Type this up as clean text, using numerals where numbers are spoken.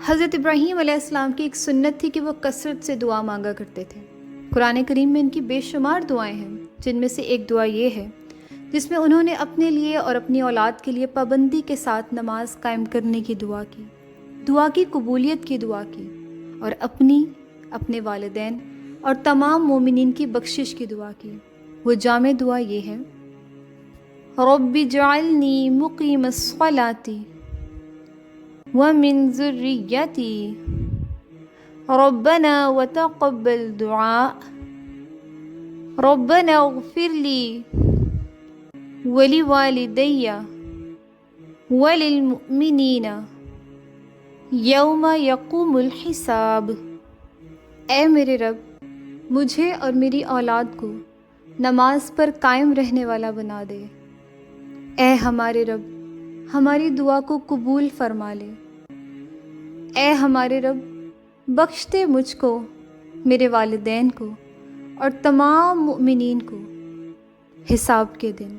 حضرت ابراہیم علیہ السلام کی ایک سنت تھی کہ وہ کثرت سے دعا مانگا کرتے تھے۔ قرآن کریم میں ان کی بے شمار دعائیں ہیں، جن میں سے ایک دعا یہ ہے جس میں انہوں نے اپنے لیے اور اپنی اولاد کے لیے پابندی کے ساتھ نماز قائم کرنے کی دعا کی قبولیت کی دعا کی، اور اپنے والدین اور تمام مومنین کی بخشش کی دعا کی۔ وہ جامع دعا یہ ہے: رب اجعلنی مقیم الصلاۃ ومن ذریتی ربنا وتقبل دعاء ربنا اغفر لی ولوالدی وللمؤمنین یوم یقوم الحساب۔ اے میرے رب، مجھے اور میری اولاد کو نماز پر قائم رہنے والا بنا دے۔ اے ہمارے رب، ہماری دعا کو قبول فرما لے۔ اے ہمارے رب، بخش دے مجھ کو، میرے والدین کو اور تمام مؤمنین کو حساب کے دن۔